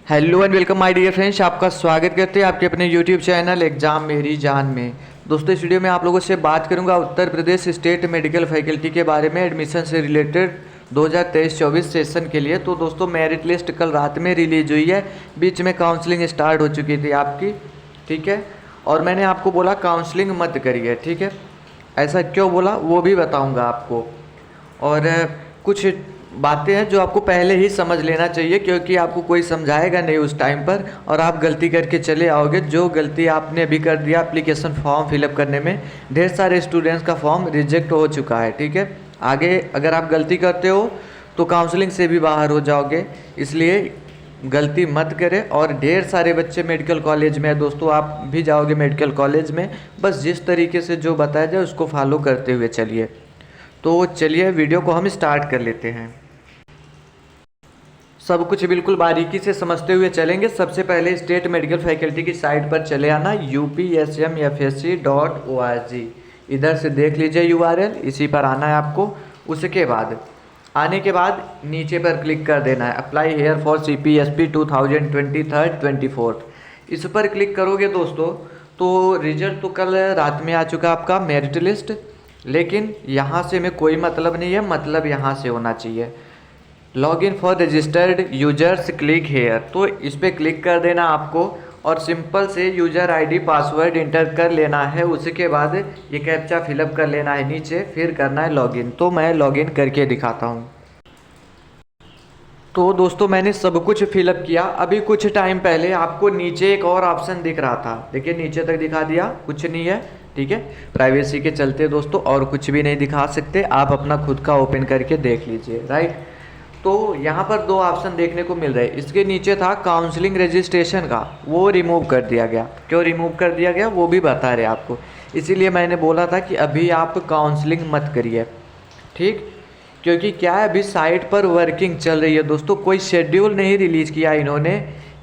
Hello and welcome my dear friends, आपका स्वागत करते हैं आपके अपने यूट्यूब चैनल एग्जाम मेरी जान में। दोस्तों, इस वीडियो में आप लोगों से बात करूंगा Uttar Pradesh state medical faculty के बारे में एडमिशन से रिलेटेड 2023-24 सेशन के लिए। तो दोस्तों, मेरिट लिस्ट कल रात में रिलीज हुई है, बीच में काउंसलिंग स्टार्ट हो चुकी थी आपकी, ठीक है। और मैंने आपको बोला काउंसलिंग मत करिए, ठीक है। ऐसा क्यों बोला वो भी बताऊँगा आपको। और कुछ बातें हैं जो आपको पहले ही समझ लेना चाहिए, क्योंकि आपको कोई समझाएगा नहीं उस टाइम पर और आप गलती करके चले आओगे। जो गलती आपने अभी कर दिया एप्लीकेशन फॉर्म फिलअप करने में, ढेर सारे स्टूडेंट्स का फॉर्म रिजेक्ट हो चुका है, ठीक है। आगे अगर आप गलती करते हो तो काउंसलिंग से भी बाहर हो जाओगे, इसलिए गलती मत करें। और ढेर सारे बच्चे मेडिकल कॉलेज में है दोस्तों, आप भी जाओगे मेडिकल कॉलेज में, बस जिस तरीके से जो बताया जाए उसको फॉलो करते हुए चलिए। तो चलिए वीडियो को हम स्टार्ट कर लेते हैं। सब कुछ बिल्कुल बारीकी से समझते हुए चलेंगे। सबसे पहले स्टेट मेडिकल फैकल्टी की साइट पर चले आना, upsmfsc.org। इधर से देख लीजिए URL, इसी पर आना है आपको। उसके बाद आने के बाद नीचे पर क्लिक कर देना है अप्लाई हेयर फॉर CPSP 2023-24। इस पर क्लिक करोगे दोस्तों तो रिजल्ट तो कल रात में आ चुका आपका मेरिट लिस्ट, लेकिन यहाँ से में कोई मतलब नहीं है, मतलब यहाँ से होना चाहिए login for registered users click here. तो इस पर क्लिक कर देना आपको और सिंपल से यूज़र आईडी पासवर्ड इंटर कर लेना है। उसके बाद ये कैप्चा फिलअप कर लेना है नीचे, फिर करना है लॉगिन। तो मैं लॉगिन करके दिखाता हूँ। तो दोस्तों, मैंने सब कुछ फिलअप किया। अभी कुछ टाइम पहले आपको नीचे एक और ऑप्शन दिख रहा था, देखिए नीचे तक दिखा दिया, कुछ नहीं है, ठीक है। प्राइवेसी के चलते दोस्तों और कुछ भी नहीं दिखा सकते, आप अपना खुद का ओपन करके देख लीजिए, राइट। तो यहाँ पर दो ऑप्शन देखने को मिल रहे हैं। इसके नीचे था काउंसलिंग रजिस्ट्रेशन का, वो रिमूव कर दिया गया। क्यों रिमूव कर दिया गया वो भी बता रहे आपको, इसीलिए मैंने बोला था कि अभी आप काउंसलिंग मत करिए, ठीक। क्योंकि क्या है, अभी साइट पर वर्किंग चल रही है दोस्तों, कोई शेड्यूल नहीं रिलीज़ किया इन्होंने।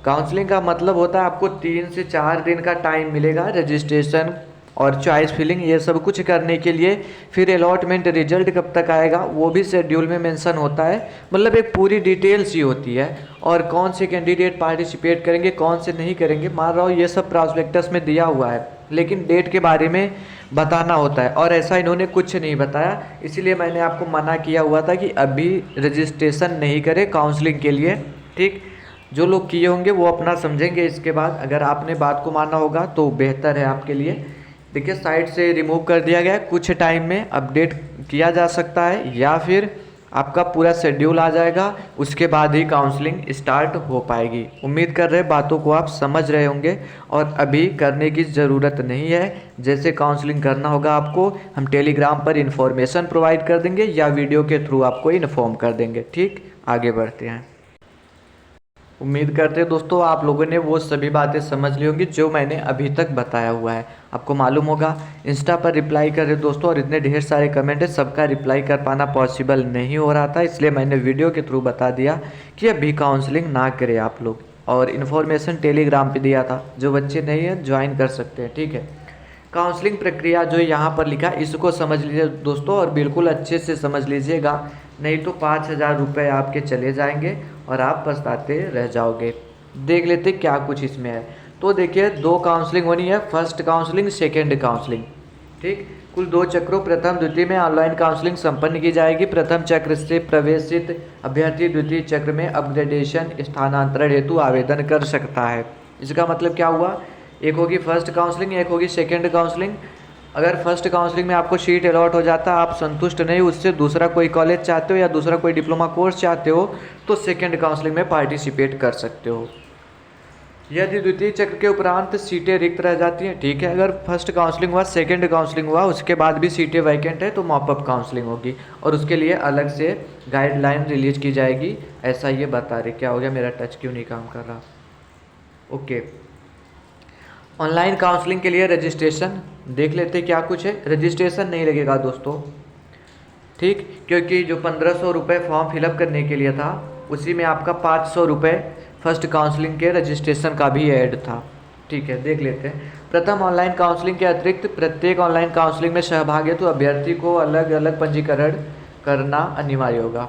काउंसलिंग का मतलब होता है आपको 3 से 4 दिन का टाइम मिलेगा रजिस्ट्रेशन और चॉइस फिलिंग ये सब कुछ करने के लिए। फिर अलॉटमेंट रिजल्ट कब तक आएगा वो भी शेड्यूल में मेंशन होता है, मतलब एक पूरी डिटेल्स ही होती है। और कौन से कैंडिडेट पार्टिसिपेट करेंगे कौन से नहीं करेंगे, मान रहा हूँ ये सब प्रॉस्पेक्टस में दिया हुआ है, लेकिन डेट के बारे में बताना होता है और ऐसा इन्होंने कुछ नहीं बताया। इसीलिए मैंने आपको मना किया हुआ था कि अभी रजिस्ट्रेशन नहीं करें काउंसलिंग के लिए, ठीक। जो लोग किए होंगे वो अपना समझेंगे, इसके बाद अगर आपने बात को माना होगा तो बेहतर है आपके लिए। देखिए साइट से रिमूव कर दिया गया है, कुछ टाइम में अपडेट किया जा सकता है या फिर आपका पूरा शेड्यूल आ जाएगा, उसके बाद ही काउंसलिंग स्टार्ट हो पाएगी। उम्मीद कर रहे बातों को आप समझ रहे होंगे और अभी करने की ज़रूरत नहीं है। जैसे काउंसलिंग करना होगा आपको हम टेलीग्राम पर इन्फॉर्मेशन प्रोवाइड कर देंगे या वीडियो के थ्रू आपको इन्फॉर्म कर देंगे, ठीक। आगे बढ़ते हैं। उम्मीद करते हैं दोस्तों आप लोगों ने वो सभी बातें समझ ली होंगी जो मैंने अभी तक बताया हुआ है। आपको मालूम होगा इंस्टा पर रिप्लाई कर रहे दोस्तों, और इतने ढेर सारे कमेंट है, सबका रिप्लाई कर पाना पॉसिबल नहीं हो रहा था, इसलिए मैंने वीडियो के थ्रू बता दिया कि अभी काउंसलिंग ना करें आप लोग। और इन्फॉर्मेशन टेलीग्राम पर दिया था, जो बच्चे नहीं हैं ज्वाइन कर सकते हैं, ठीक है। काउंसलिंग प्रक्रिया जो यहाँ पर लिखा है इसको समझ लीजिए दोस्तों, और बिल्कुल अच्छे से समझ लीजिएगा, नहीं तो 5,000 रुपये आपके चले जाएंगे और आप पछताते रह जाओगे। देख लेते क्या कुछ इसमें है। तो देखिए 2 काउंसलिंग होनी है, फर्स्ट काउंसलिंग सेकेंड काउंसलिंग, ठीक। कुल 2 चक्रों प्रथम द्वितीय में ऑनलाइन काउंसलिंग संपन्न की जाएगी। प्रथम चक्र से प्रवेशित अभ्यर्थी द्वितीय चक्र में अपग्रेडेशन स्थानांतरण हेतु आवेदन कर सकता है। इसका मतलब क्या हुआ, एक होगी फर्स्ट काउंसलिंग, एक होगी सेकेंड काउंसलिंग। अगर फर्स्ट काउंसलिंग में आपको सीट अलॉट हो जाता, आप संतुष्ट नहीं, उससे दूसरा कोई कॉलेज चाहते हो या दूसरा कोई डिप्लोमा कोर्स चाहते हो, तो सेकेंड काउंसलिंग में पार्टिसिपेट कर सकते हो। यदि द्वितीय चक्र के उपरांत सीटें रिक्त रह जाती हैं, ठीक है, अगर फर्स्ट काउंसलिंग हुआ सेकेंड काउंसलिंग हुआ उसके बाद भी सीटें वैकेंट है तो मॉपअप काउंसलिंग होगी और उसके लिए अलग से गाइडलाइन रिलीज की जाएगी। ऐसा ये बता रहे। क्या हो गया, मेरा टच क्यों नहीं काम कर रहा, ओके। ऑनलाइन काउंसलिंग के लिए रजिस्ट्रेशन देख लेते क्या कुछ है। रजिस्ट्रेशन नहीं लगेगा दोस्तों, ठीक, क्योंकि जो 1500 रुपये फॉर्म फिलअप करने के लिए था उसी में आपका 500 रुपये फर्स्ट काउंसलिंग के रजिस्ट्रेशन का भी ऐड था, ठीक है। देख लेते हैं। प्रथम ऑनलाइन काउंसलिंग के अतिरिक्त प्रत्येक ऑनलाइन काउंसलिंग में सहभागी हेतु अभ्यर्थी को अलग अलग पंजीकरण करना अनिवार्य होगा।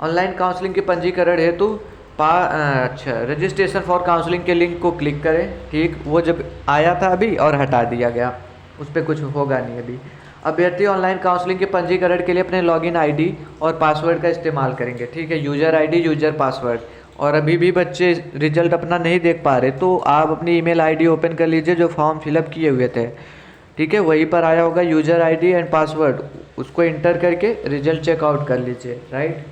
ऑनलाइन काउंसलिंग के पंजीकरण हेतु अच्छा, रजिस्ट्रेशन फॉर काउंसलिंग के लिंक को क्लिक करें। ठीक, वो जब आया था अभी और हटा दिया गया, उस पर कुछ होगा नहीं अभी। अभ्यर्थी ऑनलाइन काउंसलिंग के पंजीकरण के लिए अपने लॉगिन आईडी और पासवर्ड का इस्तेमाल करेंगे। ठीक है, यूजर आईडी, यूजर पासवर्ड। और अभी भी बच्चे रिजल्ट अपना नहीं देख पा रहे तो आप अपनी ईमेल आईडी ओपन कर लीजिए जो फॉर्म फिलअप किए हुए थे। ठीक है, वहीं पर आया होगा यूजर आईडी एंड पासवर्ड, उसको इंटर करके रिजल्ट चेकआउट कर लीजिए। राइट।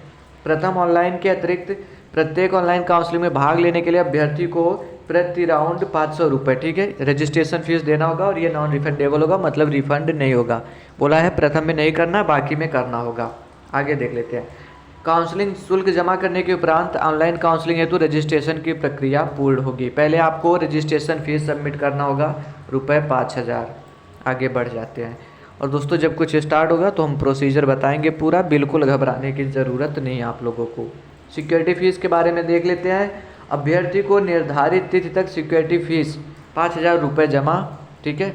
प्रथम ऑनलाइन के अतिरिक्त प्रत्येक ऑनलाइन काउंसलिंग में भाग लेने के लिए अभ्यर्थी को प्रति राउंड 500 रुपये, ठीक है, रजिस्ट्रेशन फीस देना होगा और ये नॉन रिफंडेबल होगा, मतलब रिफंड नहीं होगा। बोला है प्रथम में नहीं करना, बाकी में करना होगा। आगे देख लेते हैं। काउंसलिंग शुल्क जमा करने के उपरांत ऑनलाइन काउंसलिंग हेतु रजिस्ट्रेशन की प्रक्रिया पूर्ण होगी। पहले आपको रजिस्ट्रेशन फीस सबमिट करना होगा ₹5000। आगे बढ़ जाते हैं। और दोस्तों जब कुछ स्टार्ट होगा तो हम प्रोसीजर बताएंगे पूरा, बिल्कुल घबराने की ज़रूरत नहीं है आप लोगों को। सिक्योरिटी फीस के बारे में देख लेते हैं। अभ्यर्थी को निर्धारित तिथि तक सिक्योरिटी फीस 5000 रुपये जमा, ठीक है,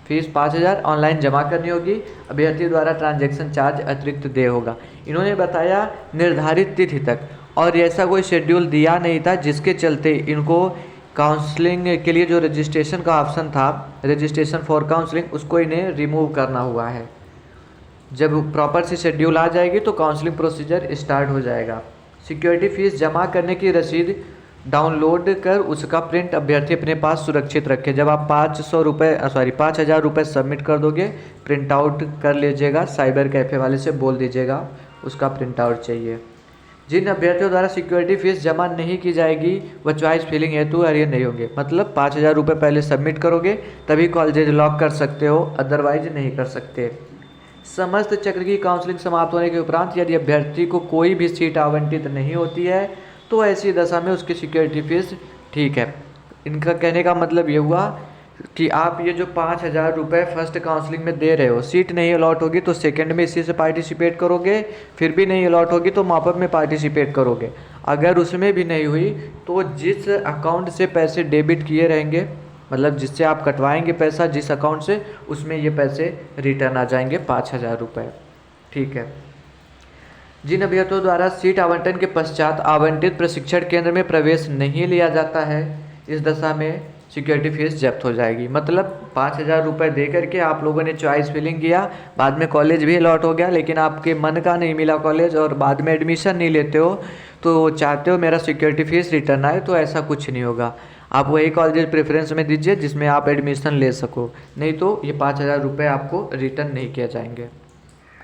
फीस 5000 ऑनलाइन जमा करनी होगी। अभ्यर्थी द्वारा ट्रांजैक्शन चार्ज अतिरिक्त दे होगा। इन्होंने बताया निर्धारित तिथि तक, और ऐसा कोई शेड्यूल दिया नहीं था जिसके चलते इनको काउंसलिंग के लिए जो रजिस्ट्रेशन का ऑप्शन था, रजिस्ट्रेशन फॉर काउंसलिंग, उसको इन्हें रिमूव करना हुआ है। जब प्रॉपर सी शेड्यूल आ जाएगी तो काउंसलिंग प्रोसीजर स्टार्ट हो जाएगा। सिक्योरिटी फीस जमा करने की रसीद डाउनलोड कर उसका प्रिंट अभ्यर्थी अपने पास सुरक्षित रखे। जब आप 5000 रुपये सबमिट कर दोगे, प्रिंट आउट कर लीजिएगा, साइबर कैफ़े वाले से बोल दीजिएगा उसका प्रिंट आउट चाहिए। जिन अभ्यर्थियों द्वारा सिक्योरिटी फीस जमा नहीं की जाएगी वह चॉइस फिलिंग हेतु अर्ह नहीं होंगे। मतलब 5000 रुपये पहले सबमिट करोगे तभी कॉलेज लॉक कर सकते हो, अदरवाइज नहीं कर सकते। समस्त चक्र की काउंसलिंग समाप्त होने के उपरांत यदि अभ्यर्थी को कोई भी सीट आवंटित नहीं होती है तो ऐसी दशा में उसकी सिक्योरिटी फीस ठीक है। इनका कहने का मतलब ये हुआ कि आप ये जो 5000 रुपये फर्स्ट काउंसलिंग में दे रहे हो, सीट नहीं अलॉट होगी तो सेकंड में इसी से पार्टिसिपेट करोगे, फिर भी नहीं अलॉट होगी तो मॉपअप में पार्टिसिपेट करोगे। अगर उसमें भी नहीं हुई तो जिस अकाउंट से पैसे डेबिट किए रहेंगे, मतलब जिससे आप कटवाएंगे पैसा जिस अकाउंट से, उसमें ये पैसे रिटर्न आ जाएंगे 5000 रुपये। ठीक है। जिन अभ्यर्थियों द्वारा सीट आवंटन के पश्चात आवंटित प्रशिक्षण केंद्र में प्रवेश नहीं लिया जाता है, इस दशा में सिक्योरिटी फीस जब्त हो जाएगी। मतलब 5000 रुपये दे करके आप लोगों ने चॉइस फिलिंग किया, बाद में कॉलेज भी अलॉट हो गया, लेकिन आपके मन का नहीं मिला कॉलेज और बाद में एडमिशन नहीं लेते हो तो चाहते हो मेरा सिक्योरिटी फीस रिटर्न आए, तो ऐसा कुछ नहीं होगा। आप वही कॉलेज प्रेफरेंस में दीजिए जिसमें आप एडमिशन ले सको, नहीं तो ये 5000 रुपये आपको रिटर्न नहीं किए जाएंगे।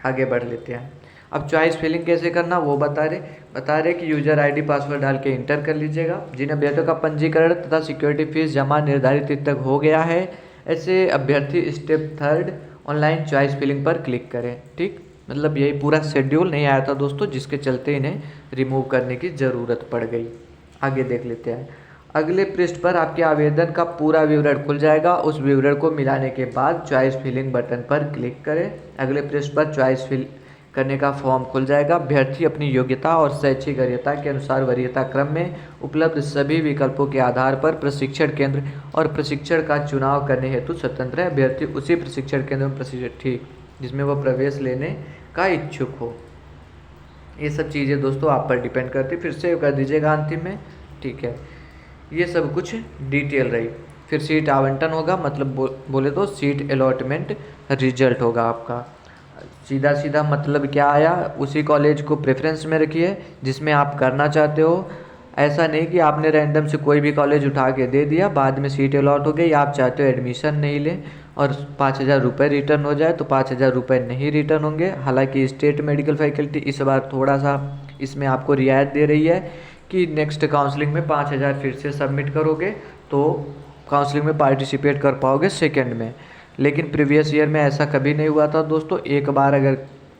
आगे बढ़ लेते हैं। अब चॉइस फिलिंग कैसे करना वो बता रहे कि यूजर आईडी पासवर्ड डाल के इंटर कर लीजिएगा। जिन अभ्यर्थियों का पंजीकरण तथा सिक्योरिटी फीस जमा निर्धारित तिथि तक हो गया है, ऐसे अभ्यर्थी स्टेप 3 ऑनलाइन चॉइस फिलिंग पर क्लिक करें। ठीक, मतलब यही पूरा शेड्यूल नहीं आया था दोस्तों, जिसके चलते इन्हें रिमूव करने की ज़रूरत पड़ गई। आगे देख लेते हैं। अगले पृष्ठ पर आपके आवेदन का पूरा विवरण खुल जाएगा। उस विवरण को मिलाने के बाद चॉइस फिलिंग बटन पर क्लिक करें। अगले पृष्ठ पर चॉइस फिल करने का फॉर्म खुल जाएगा। अभ्यर्थी अपनी योग्यता और शैक्षिक वरीयता के अनुसार वरीयता क्रम में उपलब्ध सभी विकल्पों के आधार पर प्रशिक्षण केंद्र और प्रशिक्षण का चुनाव करने हेतु स्वतंत्र है। अभ्यर्थी उसी प्रशिक्षण केंद्र में प्रशिक्षण जिसमें वह प्रवेश लेने का इच्छुक हो। ये सब चीज़ें दोस्तों आप पर डिपेंड करती, फिर से कर दीजिएगा अंतिम में। ठीक है, ये सब कुछ डिटेल रही। फिर सीट आवंटन होगा, मतलब बोले तो सीट अलॉटमेंट रिजल्ट होगा आपका। सीधा सीधा मतलब क्या आया, उसी कॉलेज को प्रेफरेंस में रखिए जिसमें आप करना चाहते हो। ऐसा नहीं कि आपने रैंडम से कोई भी कॉलेज उठा के दे दिया, बाद में सीट अलॉट हो गई, आप चाहते हो एडमिशन नहीं लें और 5000 रुपये रिटर्न हो जाए, तो 5000 रुपये नहीं रिटर्न होंगे। हालांकि स्टेट मेडिकल फैकल्टी इस बार थोड़ा सा इसमें आपको रियायत दे रही है कि नेक्स्ट काउंसलिंग में 5000 फिर से सबमिट करोगे तो काउंसलिंग में पार्टिसिपेट कर पाओगे सेकेंड में। लेकिन प्रीवियस ईयर में ऐसा कभी नहीं हुआ था दोस्तों। एक बार अगर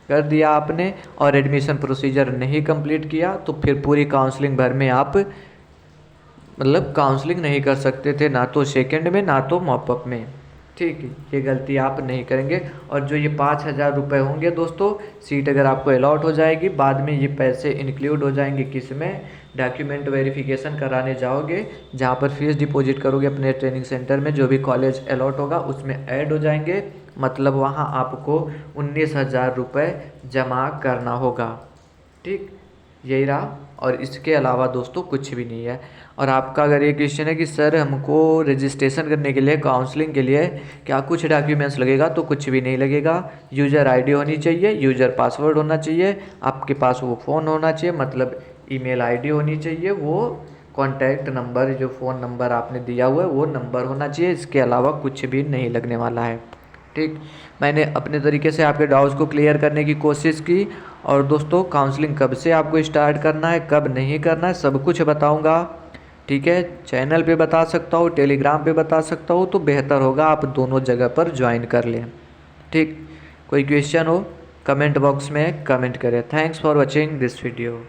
कर दिया आपने और एडमिशन प्रोसीजर नहीं कंप्लीट किया तो फिर पूरी काउंसलिंग भर में आप मतलब काउंसलिंग नहीं कर सकते थे, ना तो सेकंड में ना तो मॉपअप में। ठीक है, ये गलती आप नहीं करेंगे। और जो ये 5000 रुपये होंगे दोस्तों, सीट अगर आपको अलॉट हो जाएगी, बाद में ये पैसे इंक्लूड हो जाएंगे किस में, डॉक्यूमेंट वेरिफिकेशन कराने जाओगे, जहाँ पर फीस डिपॉजिट करोगे अपने ट्रेनिंग सेंटर में, जो भी कॉलेज अलॉट होगा उसमें ऐड हो जाएंगे। मतलब वहाँ आपको 19000 रुपये जमा करना होगा। ठीक, यही रहा। और इसके अलावा दोस्तों कुछ भी नहीं है। और आपका अगर ये क्वेश्चन है कि सर हमको रजिस्ट्रेशन करने के लिए, काउंसलिंग के लिए क्या कुछ डॉक्यूमेंट्स लगेगा, तो कुछ भी नहीं लगेगा। यूज़र आईडी होनी चाहिए, यूज़र पासवर्ड होना चाहिए, आपके पास वो फ़ोन होना चाहिए, मतलब ईमेल आईडी होनी चाहिए, वो कॉन्टैक्ट नंबर जो फ़ोन नंबर आपने दिया हुआ है वो नंबर होना चाहिए। इसके अलावा कुछ भी नहीं लगने वाला है। ठीक, मैंने अपने तरीके से आपके डाउट्स को क्लियर करने की कोशिश की। और दोस्तों काउंसलिंग कब से आपको स्टार्ट करना है, कब नहीं करना है, सब कुछ बताऊंगा। ठीक है, चैनल पे बता सकता हूँ, टेलीग्राम पे बता सकता हूँ, तो बेहतर होगा आप दोनों जगह पर ज्वाइन कर लें। ठीक, कोई क्वेश्चन हो कमेंट बॉक्स में कमेंट करें। Thanks for watching this video.